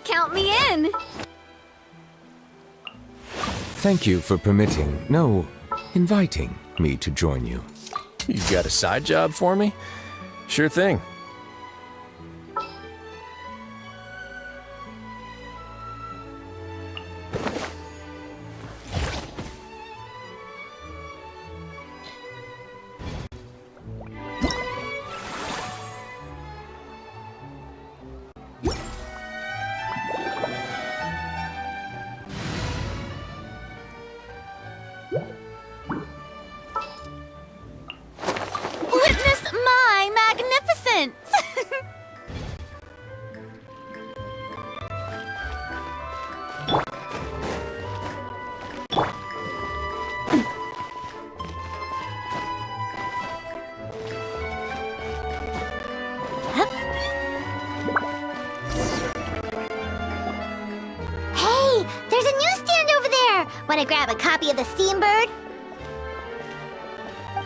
Count me in! Thank you for permitting, no, inviting me to join you. You got a side job for me? Sure thing. Witness my magnificence! Hey, there's a newsstand over there! Wanna grab a copy of the Steambird?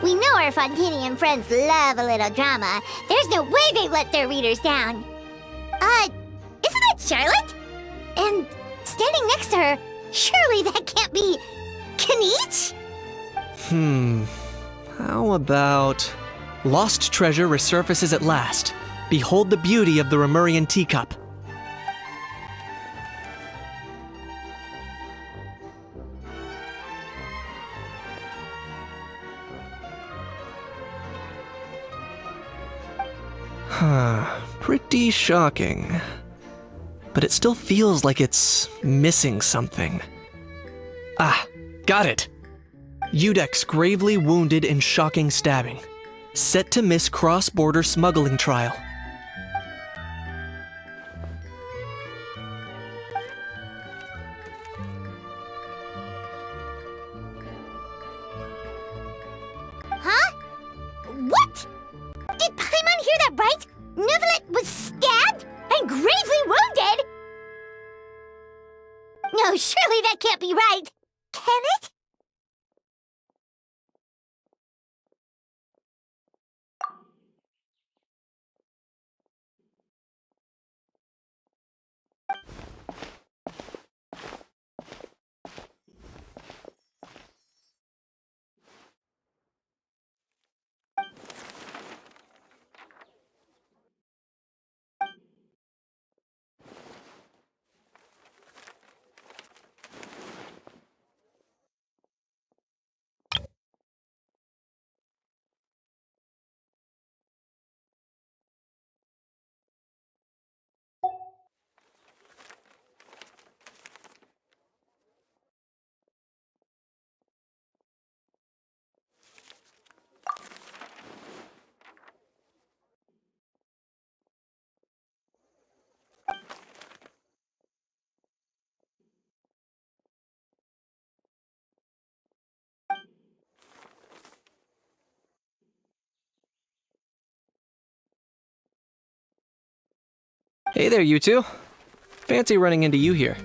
We know our Fontanian friends love a little drama. There's no way they let their readers down. Isn't that Charlotte? And standing next to her, surely that can't be Kaniche? How about... Lost treasure resurfaces at last. Behold the beauty of the Remurian teacup. Pretty shocking. But it still feels like it's missing something. Ah, got it! Udex gravely wounded in shocking stabbing. Set to miss cross-border smuggling trial. Huh? What? Did Paimon hear that right? Neuvillette was stabbed and gravely wounded? No, surely that can't be right. Can it? Hey there, you two. Fancy running into you here.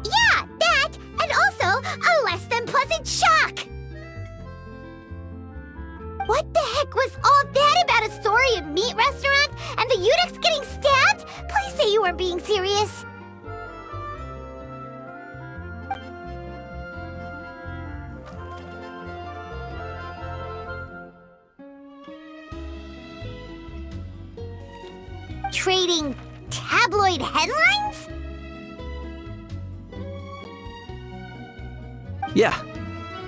Yeah, that, and also a less than pleasant shock. What the heck was all that about a Saurian meat restaurant and the Udex getting stabbed? Please say you weren't being serious. Trading tabloid headlines? Yeah.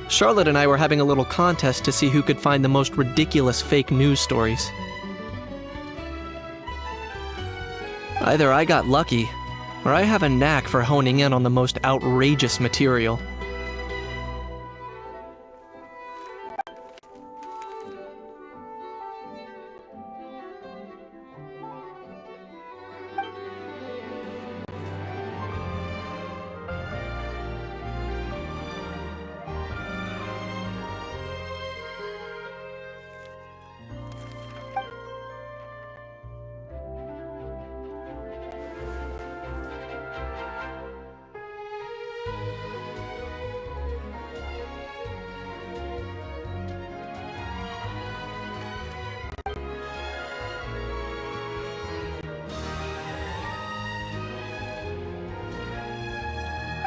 Charlotte and I were having a little contest to see who could find the most ridiculous fake news stories. Either I got lucky, or I have a knack for honing in on the most outrageous material.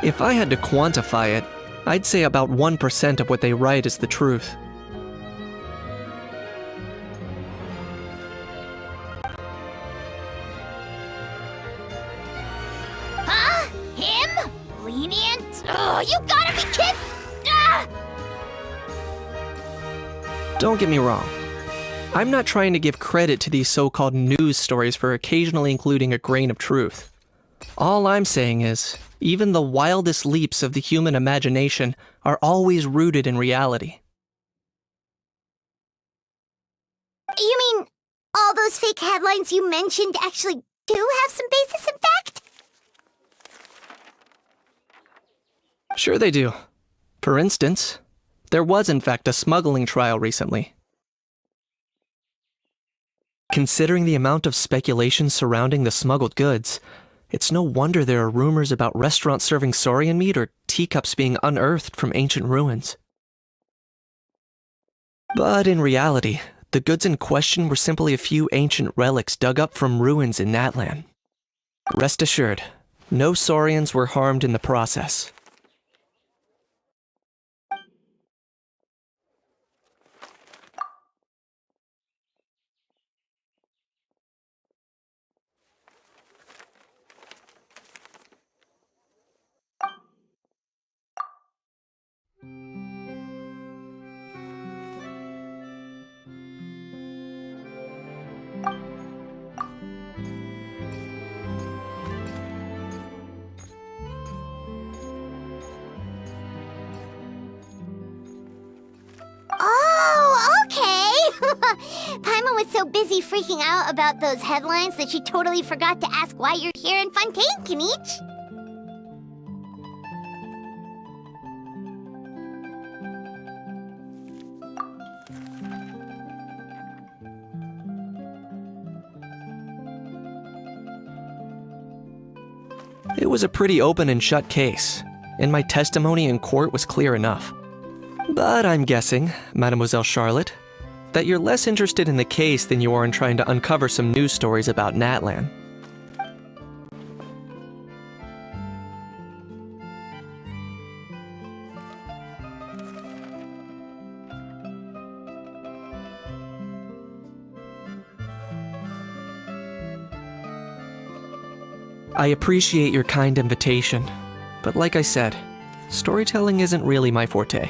If I had to quantify it, I'd say about 1% of what they write is the truth. Huh? Him? Lenient? Oh, you gotta be kidding! Ah! Don't get me wrong. I'm not trying to give credit to these so-called news stories for occasionally including a grain of truth. All I'm saying is, even the wildest leaps of the human imagination are always rooted in reality. You mean all those fake headlines you mentioned actually do have some basis in fact? Sure they do. For instance, there was in fact a smuggling trial recently. Considering the amount of speculation surrounding the smuggled goods, it's no wonder there are rumors about restaurants serving saurian meat or teacups being unearthed from ancient ruins. But in reality, the goods in question were simply a few ancient relics dug up from ruins in Natlan. Rest assured, no saurians were harmed in the process. Oh, okay! Paimon was so busy freaking out about those headlines that she totally forgot to ask why you're here in Fontaine, Kinich. It was a pretty open and shut case, and my testimony in court was clear enough. But I'm guessing, Mademoiselle Charlotte, that you're less interested in the case than you are in trying to uncover some news stories about Natlan. I appreciate your kind invitation, but like I said, storytelling isn't really my forte.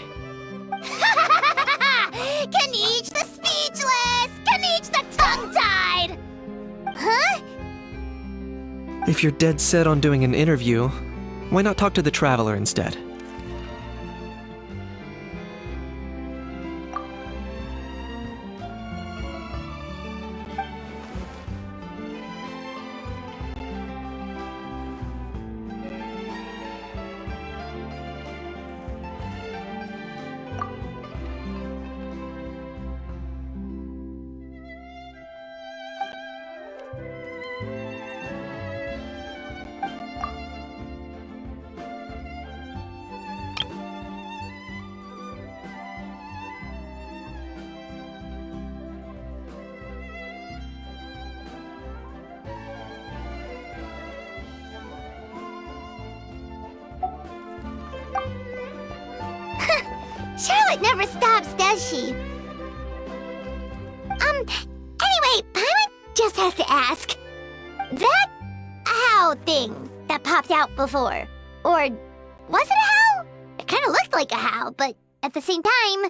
Kinich the speechless! Kinich the tongue-tied! Huh? If you're dead set on doing an interview, why not talk to the Traveler instead? Charlotte never stops, does she? Anyway, Paimon just has to ask. That how thing that popped out before, or was it a how? It kind of looked like a how, but at the same time...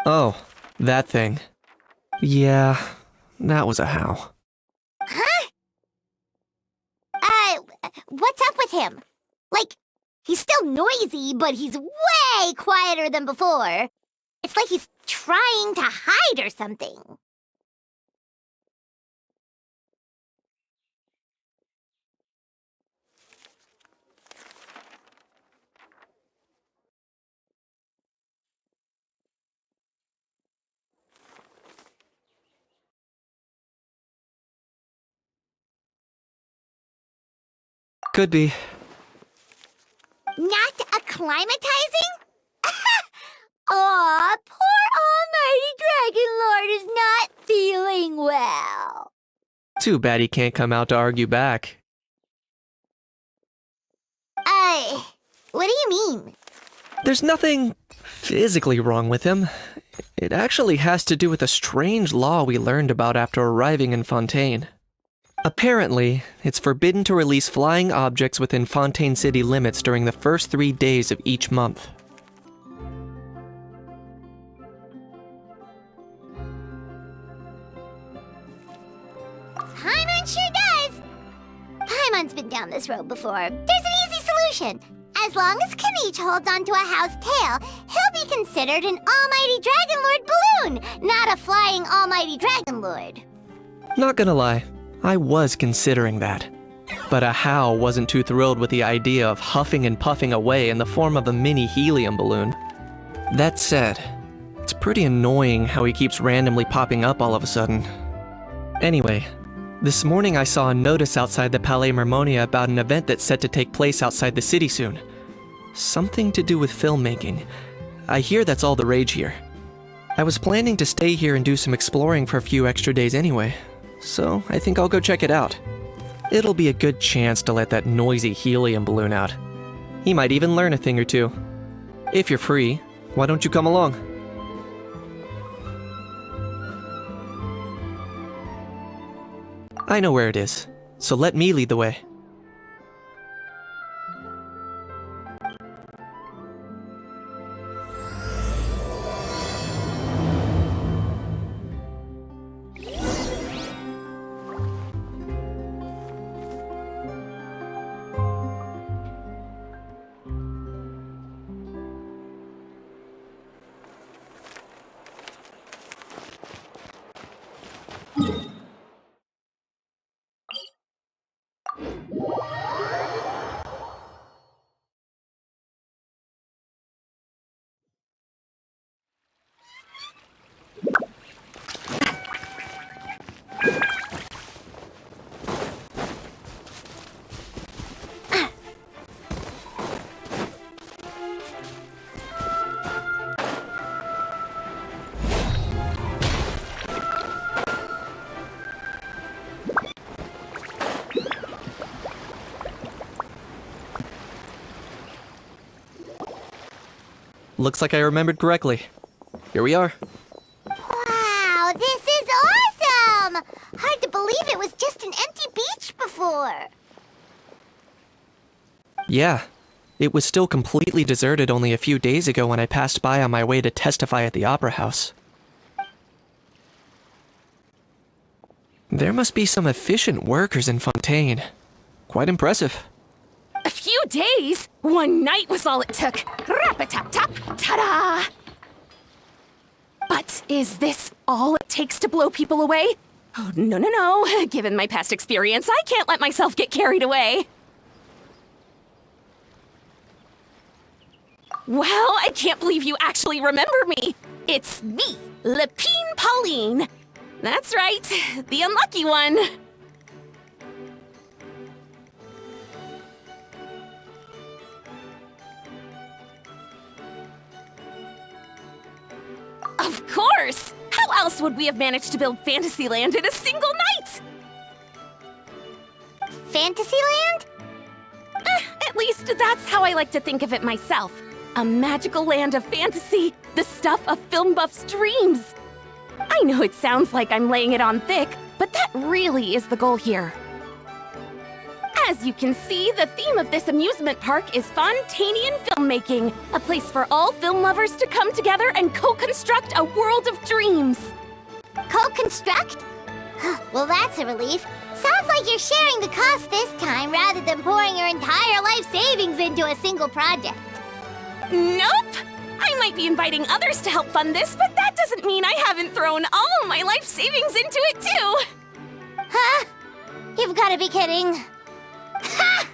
Oh, that thing. Yeah, that was a how. Huh? What's up with him? Like, he's still noisy, but he's way quieter than before. It's like he's trying to hide or something. Could be. Not acclimatizing? Aw, poor almighty Dragon Lord is not feeling well. Too bad he can't come out to argue back. What do you mean? There's nothing physically wrong with him. It actually has to do with a strange law we learned about after arriving in Fontaine. Apparently, it's forbidden to release flying objects within Fontaine city limits during the first 3 days of each month. Paimon sure does! Paimon's been down this road before. There's an easy solution. As long as Kaniche holds onto a house tail, he'll be considered an Almighty Dragon Lord balloon, not a flying Almighty Dragon Lord. Not gonna lie, I was considering that. But Ahau wasn't too thrilled with the idea of huffing and puffing away in the form of a mini helium balloon. That said, it's pretty annoying how he keeps randomly popping up all of a sudden. Anyway, this morning I saw a notice outside the Palais Mermonia about an event that's set to take place outside the city soon. Something to do with filmmaking. I hear that's all the rage here. I was planning to stay here and do some exploring for a few extra days anyway, so I think I'll go check it out. It'll be a good chance to let that noisy helium balloon out. He might even learn a thing or two. If you're free, why don't you come along? I know where it is, so let me lead the way. Looks like I remembered correctly. Here we are. Wow, this is awesome! Hard to believe it was just an empty beach before. Yeah, it was still completely deserted only a few days ago when I passed by on my way to testify at the Opera House. There must be some efficient workers in Fontaine. Quite impressive. A few days? One night was all it took. Rap-a-tap-tap, ta-da! But is this all it takes to blow people away? Oh, no. Given my past experience, I can't let myself get carried away. Well, I can't believe you actually remember me. It's me, Lepine Pauline. That's right, the unlucky one. Of course! How else would we have managed to build Fantasyland in a single night? Fantasyland? At least that's how I like to think of it myself. A magical land of fantasy, the stuff of film buffs' dreams. I know it sounds like I'm laying it on thick, but that really is the goal here. As you can see, the theme of this amusement park is Fontainian filmmaking, a place for all film lovers to come together and co-construct a world of dreams. Co-construct? Well, that's a relief. Sounds like you're sharing the cost this time rather than pouring your entire life savings into a single project. Nope! I might be inviting others to help fund this, but that doesn't mean I haven't thrown all my life savings into it too! Huh? You've got to be kidding. Ha!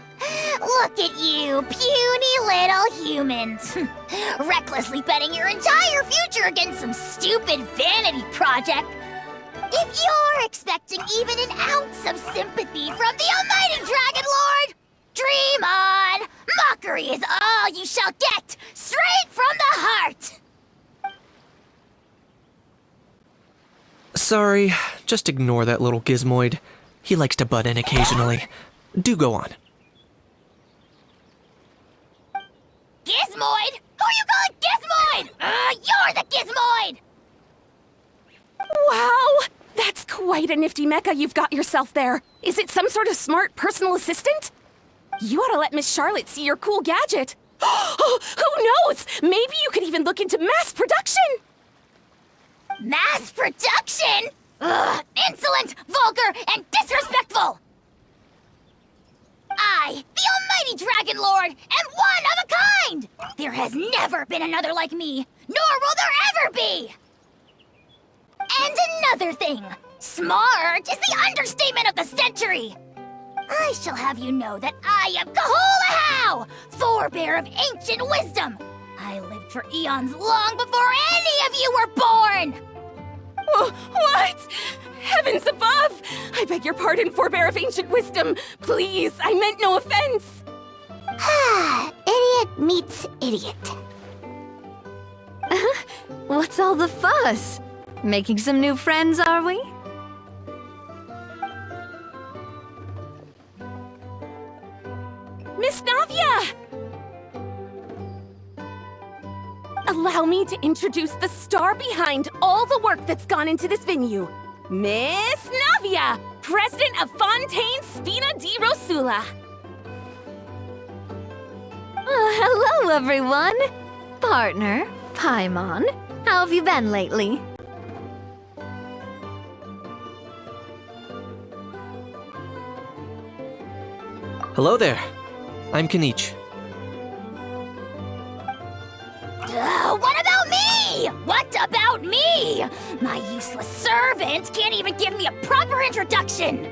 Look at you, puny little humans. Recklessly betting your entire future against some stupid vanity project. If you're expecting even an ounce of sympathy from the Almighty Dragon Lord, dream on! Mockery is all you shall get, straight from the heart! Sorry, just ignore that little gizmoid. He likes to butt in occasionally. Do go on. Gizmoid? Who are you calling Gizmoid? You're the Gizmoid! Wow! That's quite a nifty mecha you've got yourself there. Is it some sort of smart personal assistant? You ought to let Miss Charlotte see your cool gadget. Who knows? Maybe you could even look into mass production! Mass production? Ugh, insolent, vulgar, and disrespectful! I, the almighty Dragon Lord, am one of a kind! There has never been another like me, nor will there ever be! And another thing, smart is the understatement of the century! I shall have you know that I am Kahulahau, forebear of ancient wisdom! I lived for eons long before any of you were born! What? Heavens above! I beg your pardon, forebear of ancient wisdom. Please, I meant no offense. Idiot meets idiot. What's all the fuss? Making some new friends, are we? Miss Navia! Allow me to introduce the star behind all the work that's gone into this venue. Miss Navia, President of Fontaine Spina di Rosula. Hello, everyone! Partner, Paimon, how have you been lately? Hello there. I'm Kanich. What about me? What about me? My useless servant can't even give me a proper introduction.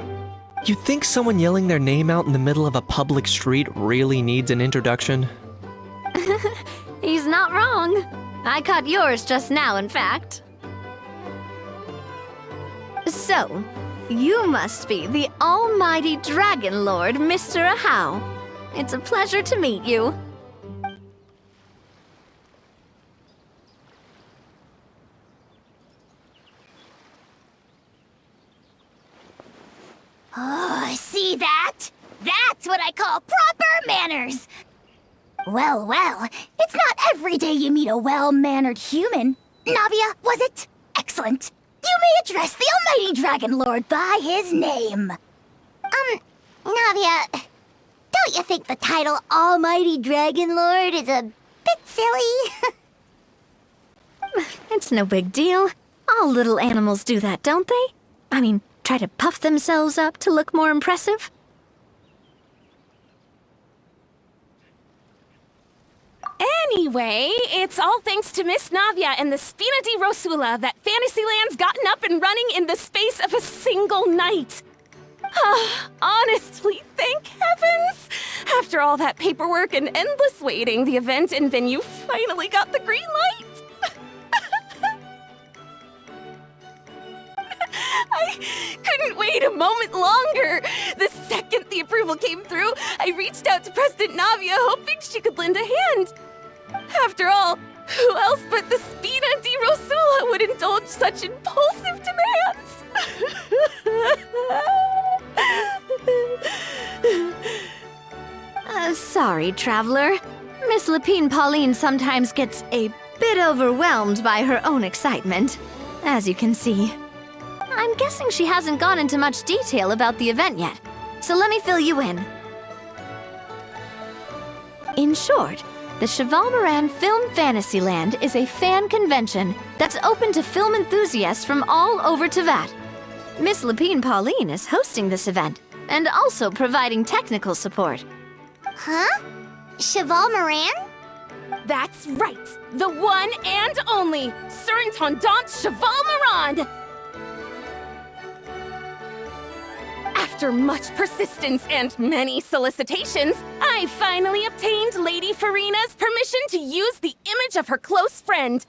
You think someone yelling their name out in the middle of a public street really needs an introduction? He's not wrong. I caught yours just now, in fact. So, you must be the almighty Dragon Lord, Mr. Ahau. It's a pleasure to meet you. Oh, see that? That's what I call proper manners. Well, it's not every day you meet a well-mannered human. Navia, was it? Excellent. You may address the almighty Dragon Lord by his name. Navia, don't you think the title Almighty Dragon Lord is a bit silly? It's no big deal. All little animals do that, don't they? I mean, try to puff themselves up to look more impressive. Anyway, it's all thanks to Miss Navia and the Spina di Rosula that Fantasyland's gotten up and running in the space of a single night. Honestly, thank heavens! After all that paperwork and endless waiting, the event and venue finally got the green light. I couldn't wait a moment longer. The second the approval came through, I reached out to President Navia, hoping she could lend a hand. After all, who else but the Spina di Rosula would indulge such impulsive demands? Sorry, traveler. Miss Lapine Pauline sometimes gets a bit overwhelmed by her own excitement, as you can see. I'm guessing she hasn't gone into much detail about the event yet, so let me fill you in. In short, the Cheval Moran Film Fantasyland is a fan convention that's open to film enthusiasts from all over Teyvat. Miss Lapine Pauline is hosting this event and also providing technical support. Huh? Cheval Moran? That's right, the one and only Surintendant Cheval Moran! After much persistence and many solicitations, I finally obtained Lady Farina's permission to use the image of her close friend.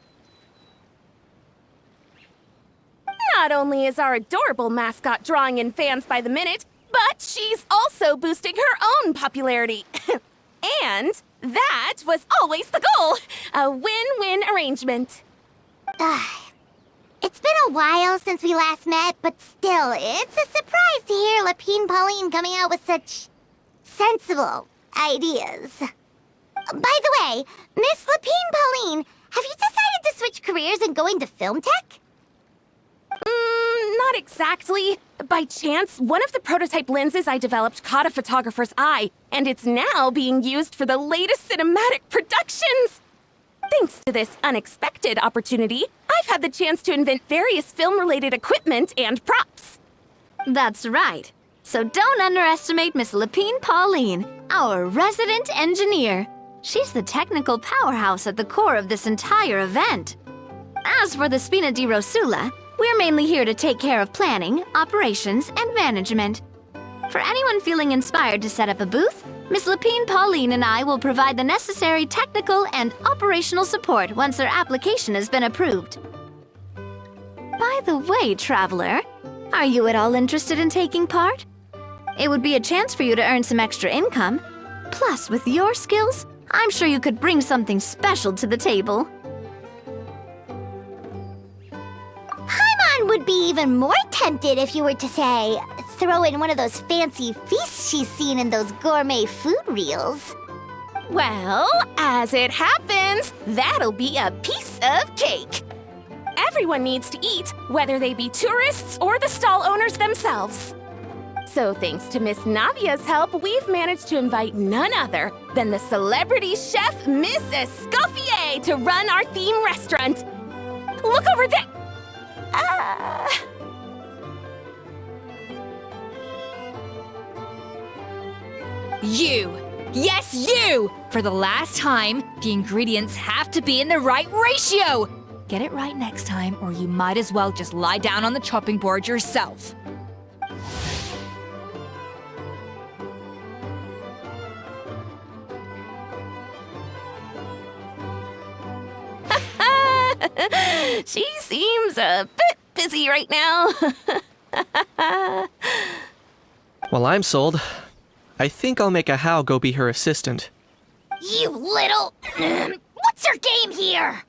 Not only is our adorable mascot drawing in fans by the minute, but she's also boosting her own popularity. And that was always the goal, a win-win arrangement. It's been a while since we last met, but still, it's a surprise to hear Lapine Pauline coming out with such sensible ideas. By the way, Miss Lapine Pauline, have you decided to switch careers and go into film tech? Not exactly. By chance, one of the prototype lenses I developed caught a photographer's eye, and it's now being used for the latest cinematic productions. Thanks to this unexpected opportunity, I've had the chance to invent various film-related equipment and props. That's right. So don't underestimate Miss Lapine Pauline, our resident engineer. She's the technical powerhouse at the core of this entire event. As for the Spina di Rosula, we're mainly here to take care of planning, operations, and management. For anyone feeling inspired to set up a booth, Miss Lapine Pauline and I will provide the necessary technical and operational support once their application has been approved. By the way, traveler, are you at all interested in taking part? It would be a chance for you to earn some extra income. Plus, with your skills, I'm sure you could bring something special to the table. Paimon would be even more tempted if you were to, say, throw in one of those fancy feasts she's seen in those gourmet food reels. Well, as it happens, that'll be a piece of cake. Everyone needs to eat, whether they be tourists or the stall owners themselves. So thanks to Miss Navia's help, we've managed to invite none other than the celebrity chef, Miss Escoffier, to run our theme restaurant. Look over there! You! Yes, you! For the last time, the ingredients have to be in the right ratio! Get it right next time, or you might as well just lie down on the chopping board yourself. She seems a bit busy right now. Well, I'm sold. I think I'll make a How go be her assistant. You little... What's your game here?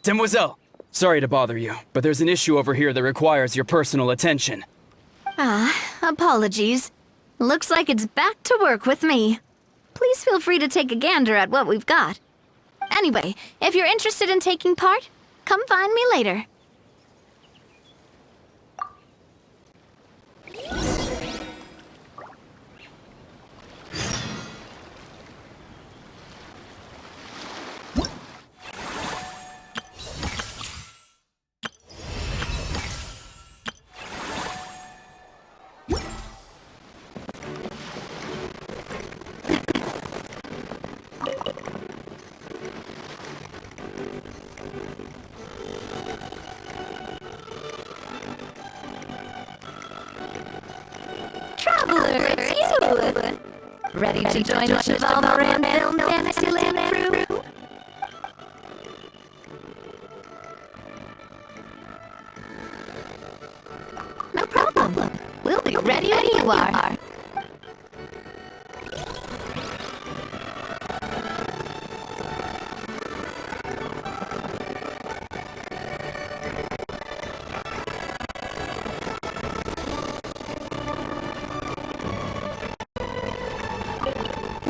Demoiselle, sorry to bother you, but there's an issue over here that requires your personal attention. Apologies. Looks like it's back to work with me. Please feel free to take a gander at what we've got. Anyway, if you're interested in taking part, come find me later. Traveler, it's you! Ready to join the Chevalmoran Film Fantasyland crew? No problem. We'll be ready when you are.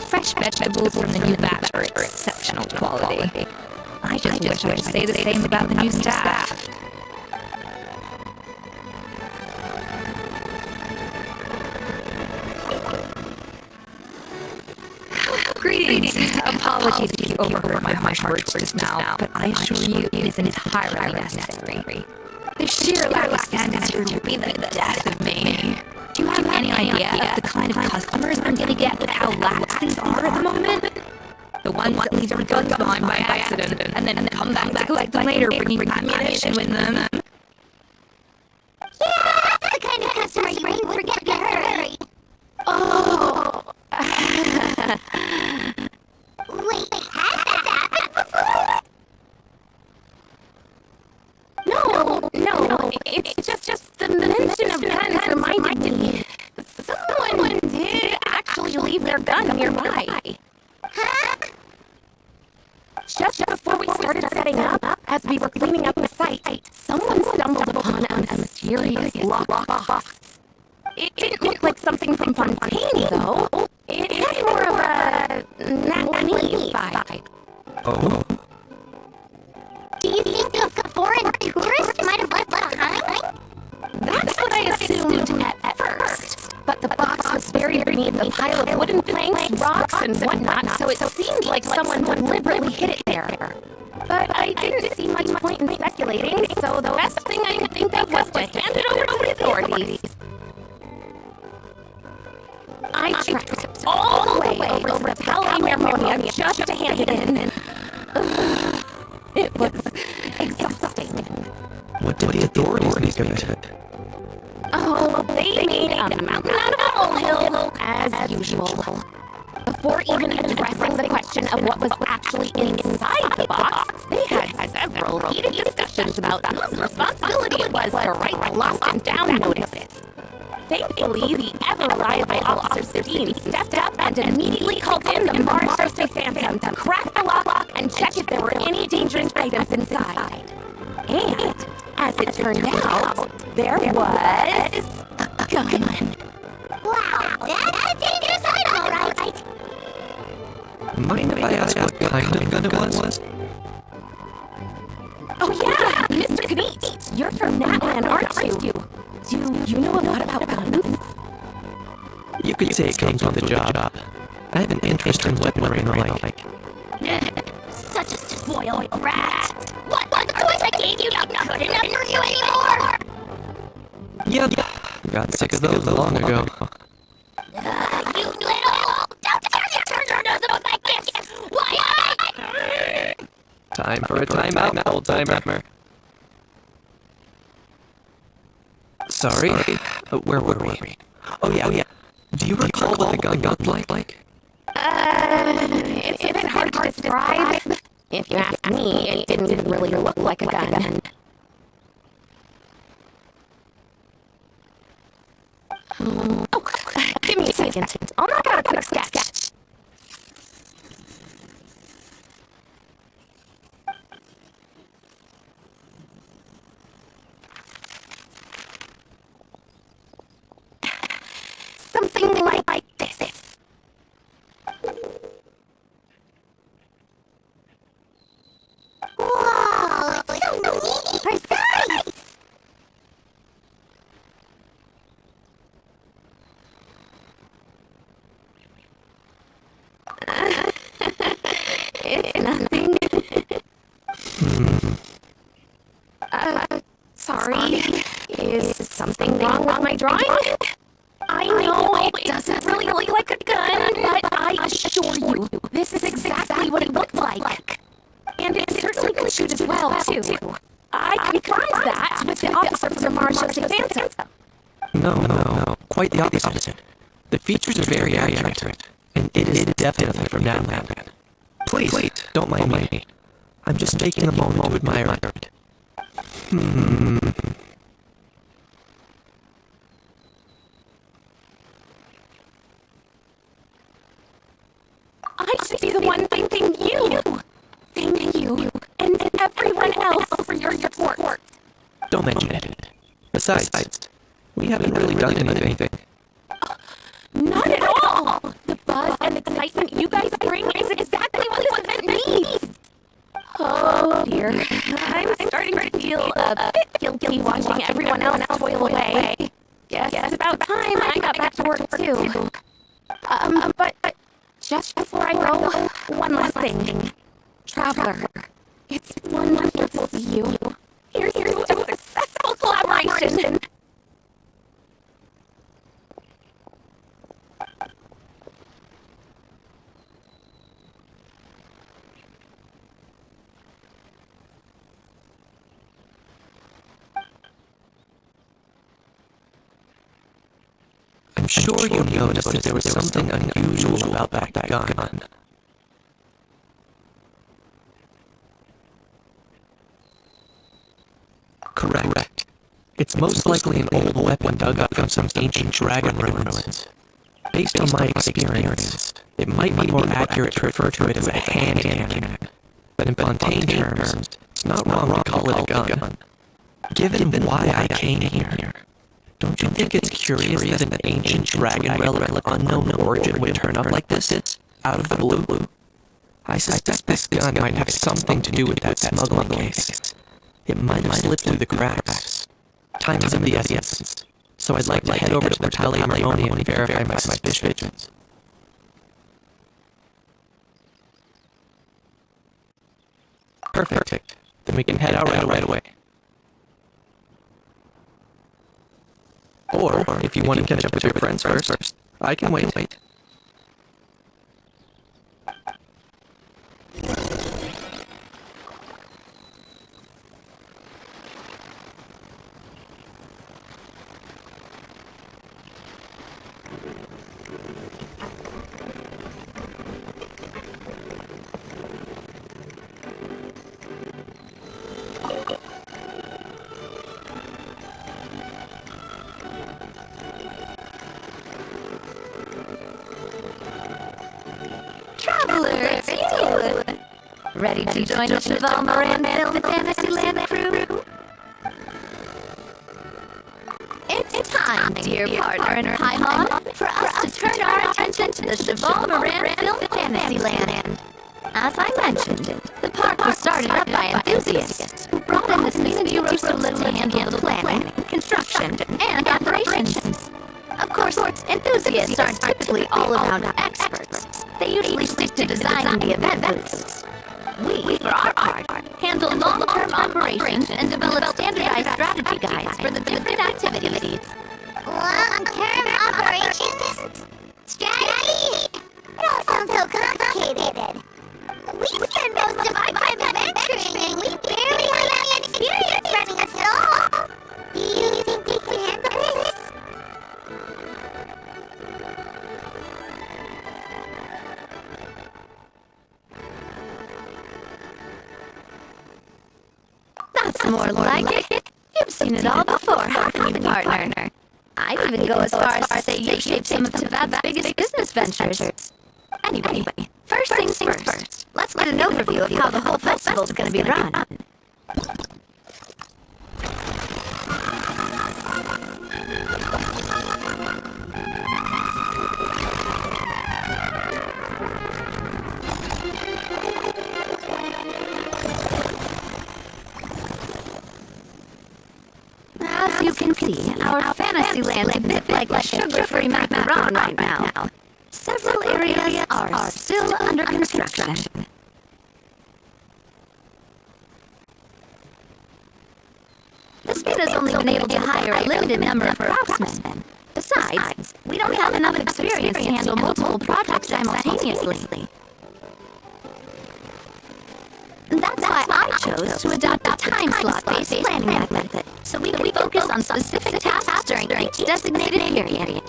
Fresh vegetables from the new batch are exceptional quality. I just wish I could say the same about the new staff. Greetings. Apologies if you overheard my harsh words just now, but I assure you it is entirely necessary. The sheer lack of standards here will be the death of me. Do you have any idea of the kind of customers I'm gonna get with how lax things are at the moment? The ones that leave their guns behind by accident and then come back to collect them later, bringing ammunition with them. Yeah, that's the kind of customer you would forget to hurry. Oh. Wait, has that happened before? No, it's just the mention of guns reminded me. Someone did actually leave their gun nearby. Huh? Just before we started setting up, as we were cleaning up the site, someone stumbled upon a mysterious lockbox. It didn't look like something from Fontaine, though. It had more of a Natalie vibe. Oh? Do you think a foreign tourist might have left behind? That's what I assumed at first. But the box was buried beneath a pile of wooden planks, rocks, and whatnot, so it seemed like someone deliberately hid it there. But I didn't see much point in speculating, so the best thing I could think of was to hand it over to the authorities. I trekked all the way over to Palamermonia just to hand it in. It was exhausting. What did the authorities make of it? Oh, they made a mountain out of a molehill, as usual. Before even addressing the question of what was actually inside the box, they had several heated discussions about whose responsibility it was to write the lost and found notices. Thankfully, the ever-reliable Officer Sabine stepped up and immediately called in the Marshal Phantom to crack the lock and check if there were any dangerous items inside. And, as it turned out, there was a gun. Wow, that's a dangerous item, all right. Mind if I ask what kind of gun it was? Oh yeah, Mr. Kneet, you're from Natland, aren't you? Do you know a lot about guns? You could say it comes with the job. I have an interest in weaponry and the like. Such a spoiled brat. What the course I gave you not good enough for you anymore? Yep. Got sick of those long ago. You little... Don't dare you turn your nose up like this! Why Time for a timeout, old-timer. Sorry, where were we? Oh yeah. Do you recall what the gun looked like? It's a bit hard to describe. If you ask me, it didn't really look like a gun. Oh, give me a second. I'll knock out a quick sketch. Something like this. Whoa, it's so neat and precise! It's nothing. Sorry. Is something wrong with my drawing? I know it doesn't really look like a gun, but I assure you, this is exactly what it looked like. And it certainly could shoot as well, too. I confirmed that with the officer from the Marshal Phantom. No. Quite the opposite. The features are very accurate, and it is definitely from Natland. Please, don't mind me. I'm just taking a moment to admire it. I should be the one thanking you. Thank you, and everyone else for your support. Don't mention it. Besides, we haven't really done anything. Not at all! The buzz and excitement you guys bring is exactly what this event needs! Oh dear, I'm starting to feel a bit guilty watching everyone else toil away. Guess it's about time I got back to work too. But just before I go, one last thing. Traveler, it's wonderful to see you. Here's to a successful collaboration! I'm sure you noticed that there was something unusual about that gun. Correct. It's most likely an old weapon dug up from some ancient dragon ruins. Based on my experience, it might be more accurate to refer to it as a hand cannon. But in Fontaine terms, it's not wrong to call it a gun. Given why I came here, don't you think it's curious that an ancient dragon relic of unknown origin would turn up like this, out of the blue? I suspect this gun might have something to do with that smuggling case. It might have slipped through the cracks. Time is of the essence, so I'd like to head over to Portelli Marmoni and verify my suspicions. Perfect. Then we can head out right away. Or, if you want to catch up with your friends first, I can wait. Traveler, it's you! Ready to join the Cheval Moran Film Fantasyland crew? It's time, dear partner in Paimon, for us to turn our attention to the Cheval Moran Film Fantasyland. As I mentioned, the park was started up by enthusiasts who brought in this new Rosalita to handle the planning, construction, and operations. Of course, enthusiasts aren't typically all-around experts. They usually stick to designing the event booths. We, for our part, handle long-term operations and develop standardized strategy guides for the different activities. Long-term operations? Strategy? It all sounds so complicated. We spend most of our time adventuring and we barely have any experience running us at all. Do you think we can handle this? That's more like it. You've seen it all before, haven't you, partner? I'd even go as far as to say you shaped some of Tibet's biggest business ventures. Anyway, first things first. Let's get an overview of how the whole festival's gonna be run. As you can see, our Fantasyland's a bit like a sugar-free macaron right now. Several areas are still under construction. The spin has only been able to hire a limited number of craftsmen. Besides, we don't have enough experience to handle multiple projects simultaneously. That's why I chose to adopt a time slot-based planning method, so we can focus on specific tasks during each designated period.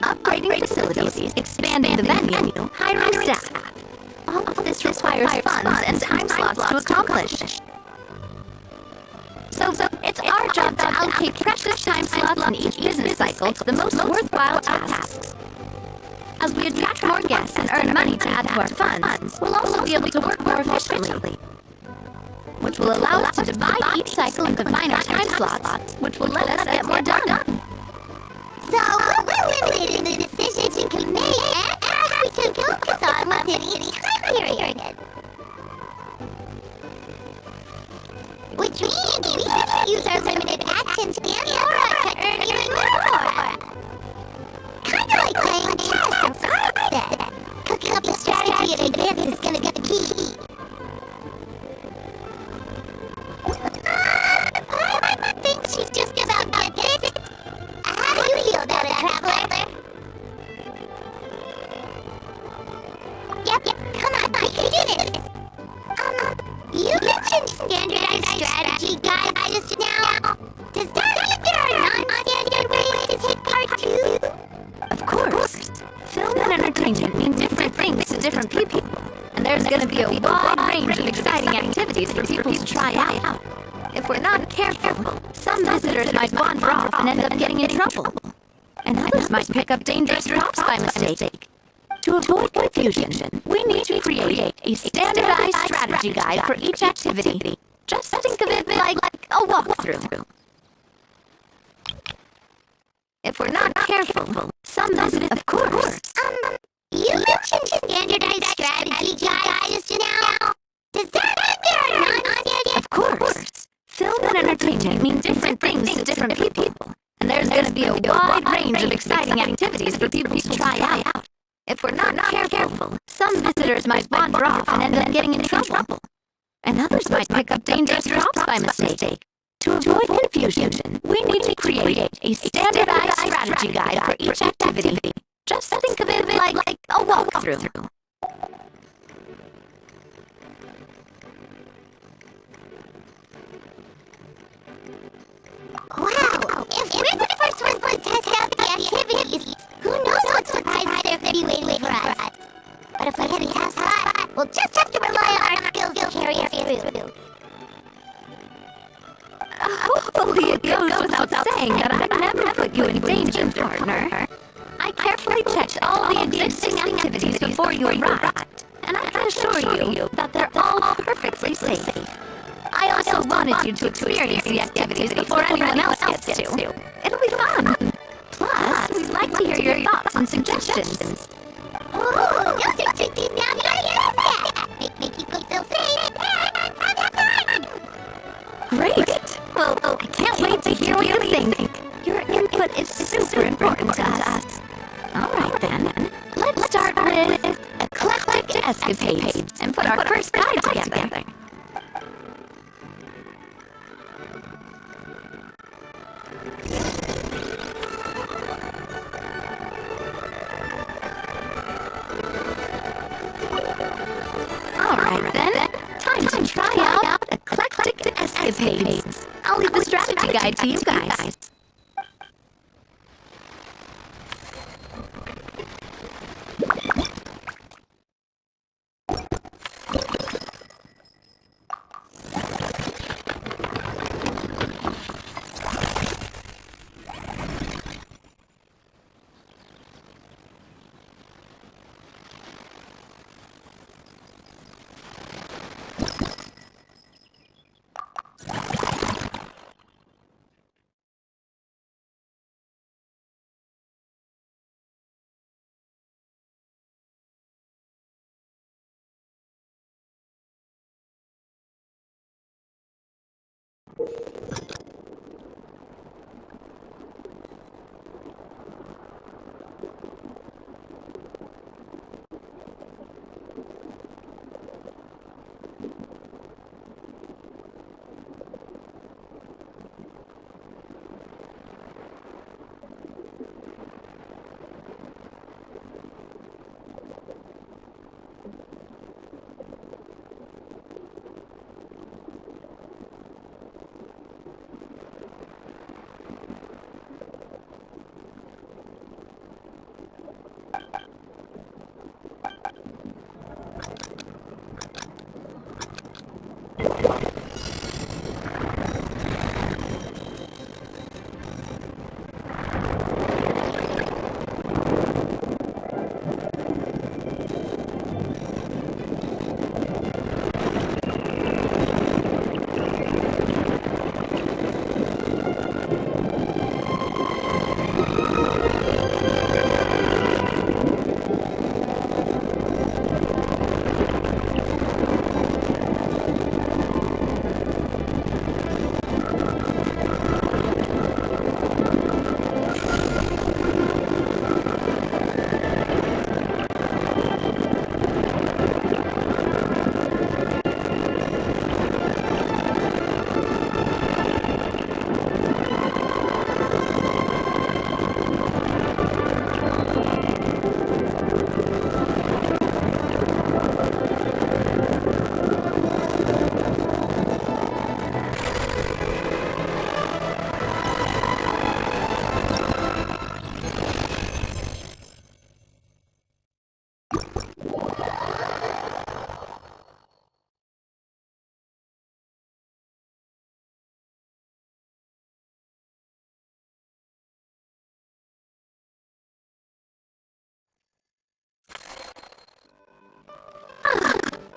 Upgrading facilities, expanding the venue, hiring staff. All of this requires funds and time slots to accomplish. So it's our job to allocate precious time slots in each business cycle to the most worthwhile tasks. As we attract more guests and earn money to add to our funds, we'll also be able to work more efficiently, which will allow us to divide each cycle into finer time slots, which will let us get more done. So we're limited in the decisions we can make and tasks we can focus on within each time period. Which means we have to use our limited actions and aura to earn even more. Kinda like playing chess or cards then. Cooking up a strategy in advance is gonna be the key. I think she's just about gets it. How do you feel about it, Traveler? Yep, come on, we can do this. You mentioned standardized strategy guides just now. Does that mean there are non-standard ways to take part too? Of course. Film and entertainment mean different things to different people. And there's gonna be a wide range of exciting activities for people to try out. If we're not careful, some visitors might wander off and end up getting in trouble. And others might pick up dangerous props by mistake. To avoid confusion, we need to create a standardized strategy guide for each activity. Just think of it like a walkthrough. If we're not careful, some visitors, of course. You mentioned standardized strategy guides just now. Does that mean there are non-standard? Of course. Film and entertainment mean different things to different people. And there's going to be a wide range of exciting activities for people to try out. If we're not careful, some visitors might wander off and end up getting in trouble. And others might pick up dangerous props by mistake. To avoid confusion, we need to create a standardized strategy guide for each activity. Just think of it like a walkthrough. Wow, if we're the first ones to test out the activities, who knows what surprises there could be waiting for us. But if we hit a tough spot, we'll just have to rely on our skills to carry us through. Hopefully it goes without saying that I'd never put you in danger, partner. I carefully checked all the existing activities before you arrived, and I can assure you that they're all perfectly safe. I also wanted you to experience the activities before anyone else gets to. It'll be fun. Plus, we'd like to hear your thoughts and suggestions. Ooh, those are two things now that make people feel safe. Great! Well, I can't wait to hear what you think. Your input is super important to us. Alright then, let's start with eclectic escapades and put our first guide together. Alright then, time to try out eclectic escapades. I'll leave the strategy guide to you guys.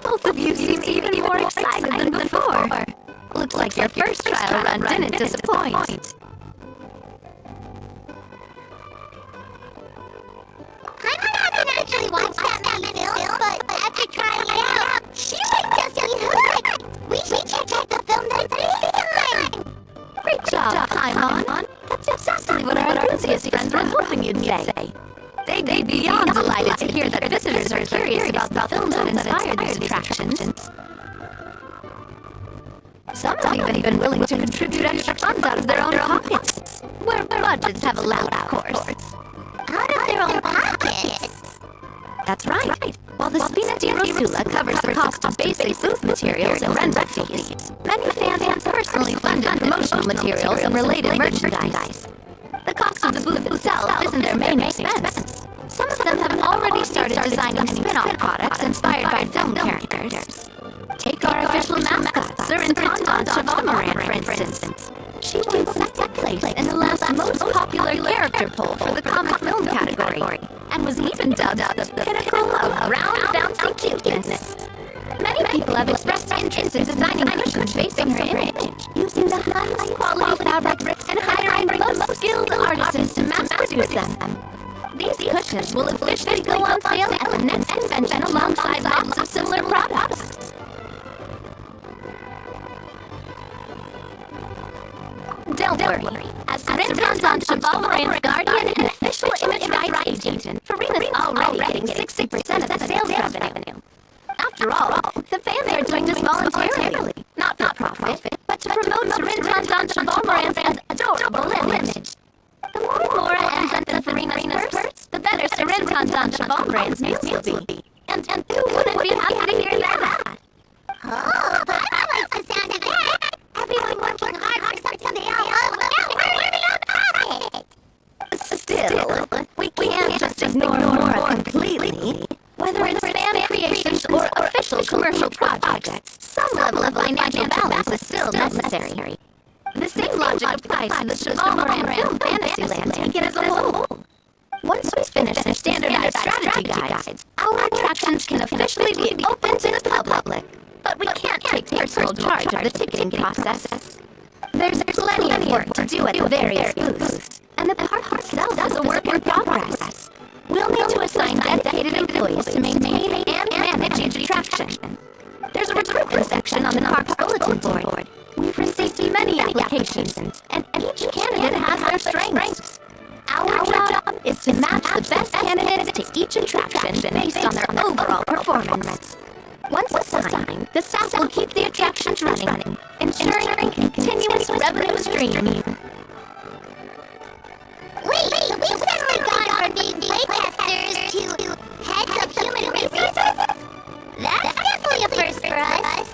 Both of you seem even more excited than before. Looks like your first trial run didn't disappoint. watch that many films, but after trying it out, she might just be hooked. We should check out the film that's this time. Great job, Paimon. That's exactly what our enthusiast friends were hoping you'd say. They'd be beyond delighted to hear that visitors are curious about the films that inspired these attractions. Some have even been willing to contribute extra funds out of their own pockets, where budgets have allowed, of course. Out of their own pockets? That's right. While the Spina di Rosula covers the cost of basic booth materials and rental fees, many fans have personally funded promotional materials and related merchandise. The cost of the booth itself isn't their main expense. Some of them have already started designing spin-off products inspired by film characters. Take our official mascot, Surintendant Chevaumeran, for instance. She won second place in the last most popular character poll for the comic film category, and was even dubbed the pinnacle of round bouncing cuteness. Many people have expressed interest in designing cushions based on her image, using the highest quality fabrics and hiring the most skilled artisans to mass produce them. These cushions will officially go on sale at the next convention alongside lots of similar products. Don't worry, as Surintendant Chevaumeran's guardian and official image rights agent, Farina's already getting 60% of the sales revenue. After all, the fans are doing this voluntarily, not for profit, but to promote Surintendant Chevaumeran's adorable image. The more Laura ends up in Farina's purse, the better Surintendant Chevaumeran's meals will be. And who wouldn't be happy to hear that? Oh, but I like the sound of that. Everyone working hard for something they all love without worrying about it. Still, we can't just ignore Laura completely. Whether it's fan creations or official commercial projects, some level of financial balance is still necessary. The same logic applies to the Chevaumeran Film Fantasyland taken as a whole. Once we finish the standardized strategy guides, our attractions can officially be open to the public. But we can't take personal charge of the ticketing process. There's plenty of work to do at the various booths, and the park itself is a work in progress. We'll need to assign dedicated employees to maintain and manage each attraction. There's a recruitment section on the park's bulletin board. We've received many applications, and each candidate has their strengths. Our job is to match the best candidates to each attraction based on their overall performance. Once assigned, the staff will keep the attractions running, ensuring a continuous revenue stream. Wait, so we've suddenly gone from being playtesters to heads of human resources? That's definitely a first for us.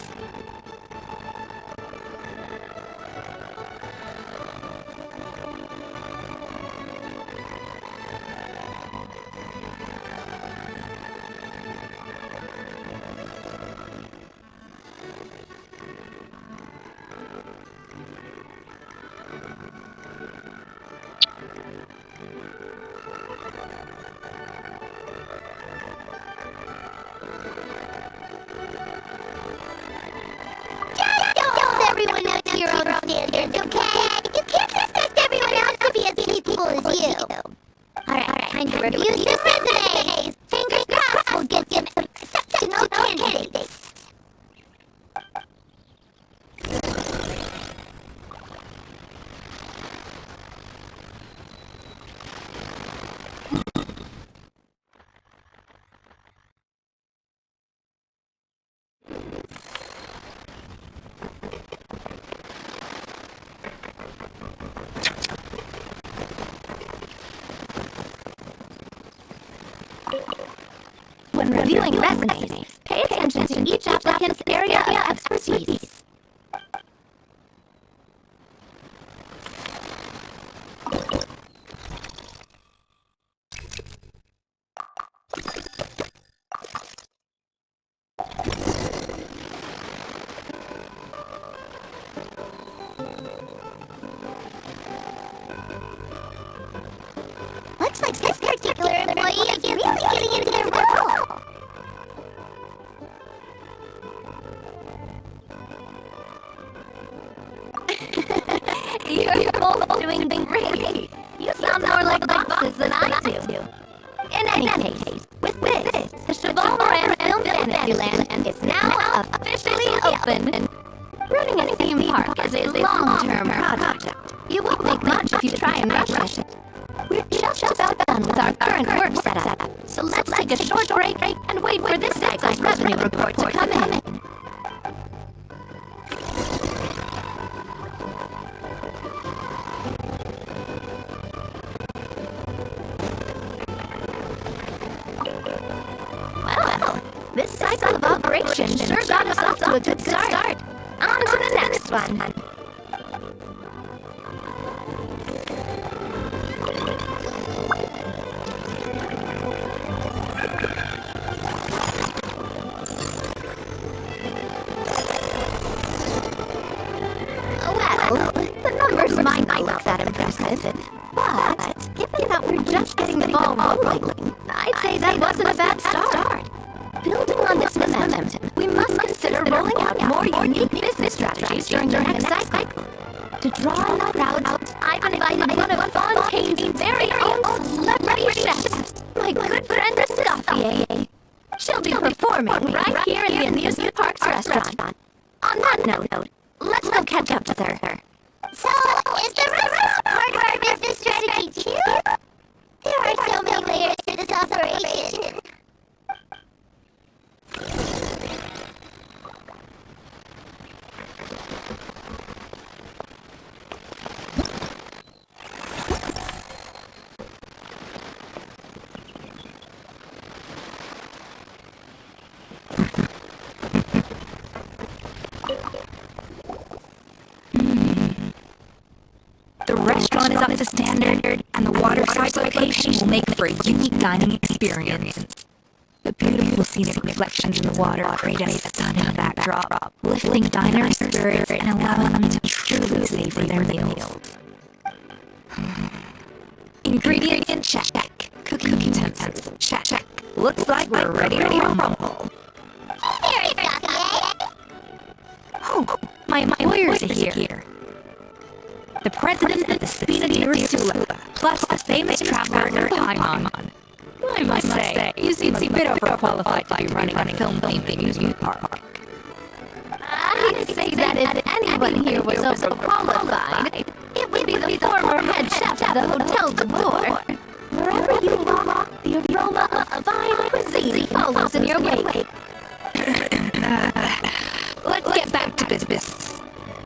Everyone up to your own standards, okay? You can't expect everyone else to be as capable as you. Alright, time to review some resumes. Fingers crossed we'll get some exceptional candidates. When reviewing resumes, pay attention to each applicant's area of expertise. Looks like this particular employee is really getting into their role. You're both doing great. You sound more like bosses than I do. In any case, With this, the Chevalmoran Film Fantasyland is now officially open. Running a theme park is a long-term project. You won't make much if you try and rush it. We're just about done with our current work setup, so let's take a short break and wait for this cycle's revenue report to come in. Well, this cycle of operation sure got us off to a good start. On to the next one. Well, the numbers might not look that impressive, but given that we're just getting the ball rolling, I'd say that wasn't a bad start. Building on this momentum, we must consider rolling out more unique business strategies during the next cycle. To draw in the crowds, I've invited one of Fontaine's very own celebrity chefs, my good friend Escoffier. She'll be performing right here in the amusement park's restaurant. On that note, let's go catch up with her. So, is the restaurant part of our business strategy too? There are so many layers to this operation. The restaurant is up to standard, and the waterside location will make for a unique dining experience. The beautiful scenic reflections in the water create a stunning backdrop, lifting diners' spirits and allowing them to truly savor their meals. Ingredients check. Cooking utensils check. Looks like we're ready to rumble. Here, Escoffier. Oh, my lawyers are here. The president of the Spina di Ursula, plus the famous traveler Paimon. I must say, you seem a bit overqualified to be running a film-themed amusement park. I'd say that if anyone here was overqualified, it would be the former head chef of the Hotel de Boer. Wherever you walk, the aroma of fine cuisine follows in your wake. Let's get back to business.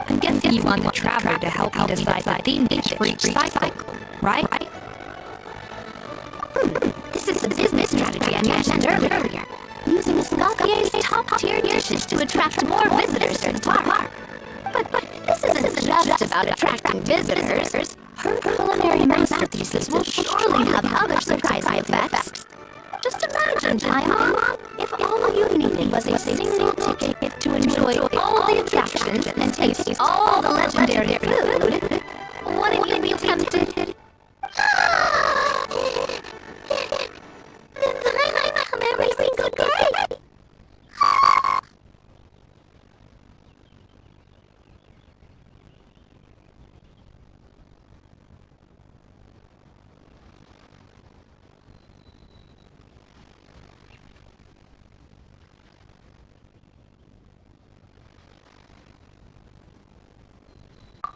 I'm guessing you want the traveler to help you decide the theme dish for each cycle, right? This is the business strategy I mentioned earlier. Using Escoffier's top-tier dishes to attract more visitors to the park. But this isn't just about attracting visitors. Her culinary masterpieces will surely have other surprising effects. Just imagine, Paimon, if all you needed was a single ticket to enjoy all the attractions and taste all the legendary food. Wouldn't you be tempted? Then I might come every single day.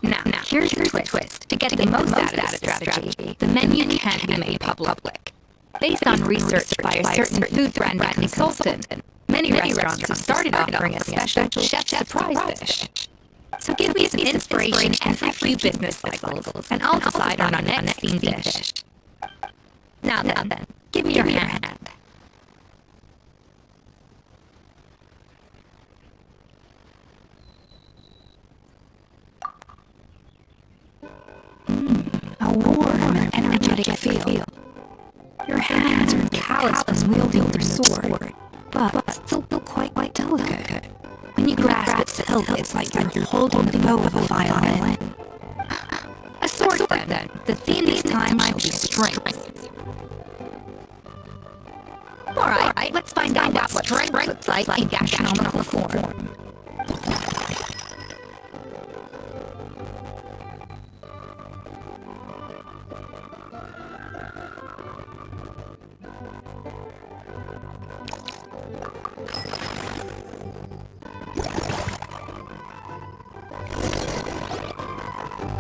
Now, here's the twist. To get the most out of this strategy, the menu can be made public. Based on research by a certain food brand consultant, many restaurants have started offering a special chef surprise dish. So give me some inspiration every few business cycles, and I'll decide on our next theme dish. Now then, give me your hand. A warm and energetic feel. Your hands are calloused from wielding your sword, but still quite delicate. When you grasp its hilt, it's like you're holding the bow of a violin. A sword, then. The theme this time shall be strength. Alright, let's find out what strength looks like in gastronomical form.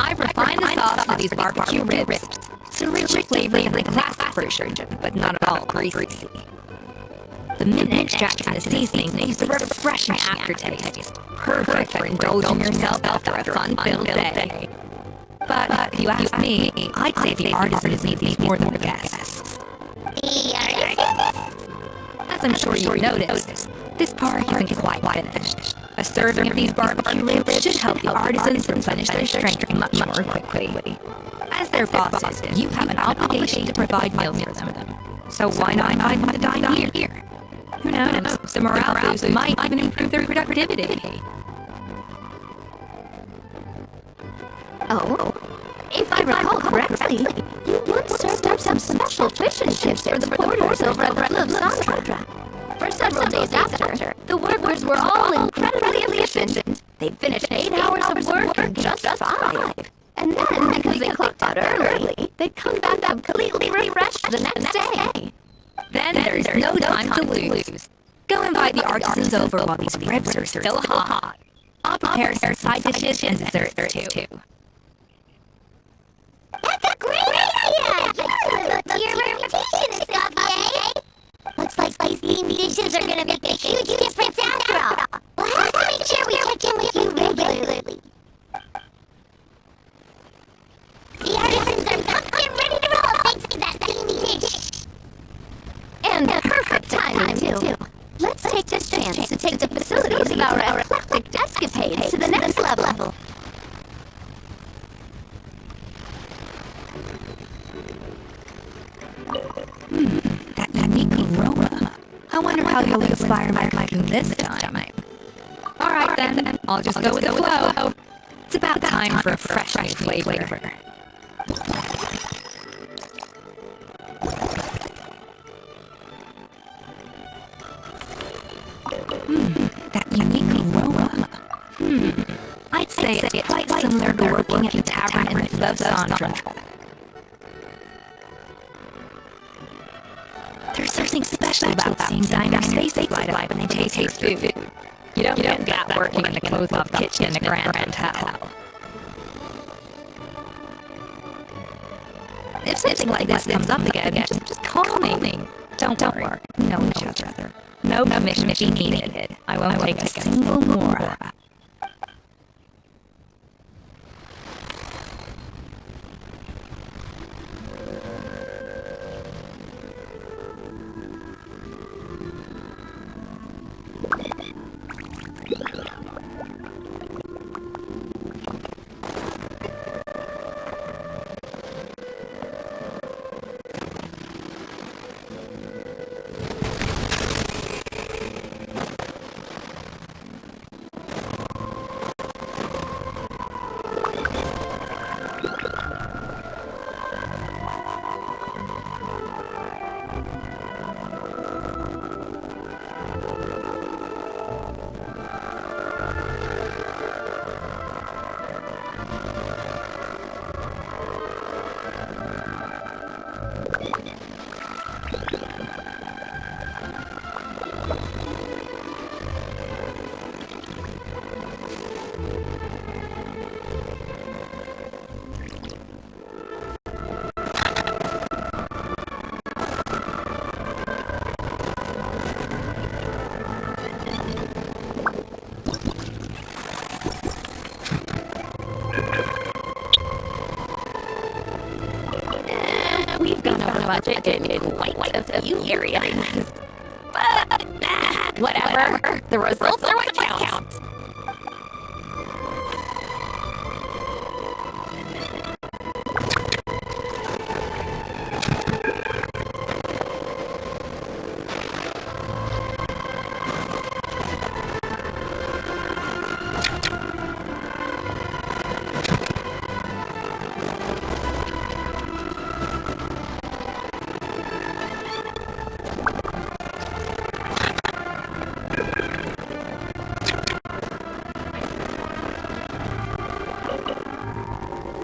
I've refined the sauce for these barbecue ribs. It's a richer flavor than the classic version, but not at all greasy. The mint extract from the seasoning leaves a refreshing aftertaste, perfect for indulging yourself after a fun-filled day. But if you ask me, I'd say the artisans need these more than the guests. As I'm sure you've noticed, this part isn't quite finished. A serving of these barbecue ribs should help the artisans replenish their strength much more quickly. As their bosses, you have an obligation to provide meals for them. So why not invite them to dine here? Who knows? The morale boost might even improve their productivity. Oh, if I recall correctly, you once served up some special fish and chips for the porters over at Sandra. For several days after, the workers were all incredibly efficient. They'd finished 8 hours of work in just 5. And then, because they clocked out early, they'd come back completely refreshed the next day. Then there's no time to lose. Go invite the artisans over while these ribs are still hot. I'll prepare some side dishes and desserts too. That's a great idea! You live up to your reputation, Escoffier! Looks like these themed dishes are gonna make a huge difference after all. We'll have to make sure we check in with you regularly. The artisans are pumped and ready to roll thanks to that themed dish. And perfect timing, too. Let's take this chance to take the facilities of our eclectic escapades to the next level. That unique aroma. I wonder how you'll inspire my cooking this time. Alright then, I'll just go with the flow. It's about time for a fresh new flavor. That unique aroma. I'd say it's quite similar to working at the tavern in the Love Sandra. There's something special about seeing diners' faces light up when they taste food. You don't get that working in the closed-off kitchen in a Grand Hotel. If something like this comes up again, just call me. Don't worry. We know each other. No commission fee needed. I won't take a single more. We've gone over budget in quite a few areas. But, whatever. The results are what count.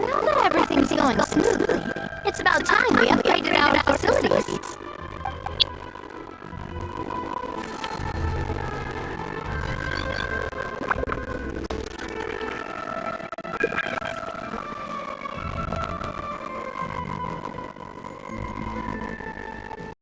Now that everything's going smoothly, it's about time we upgraded our facilities.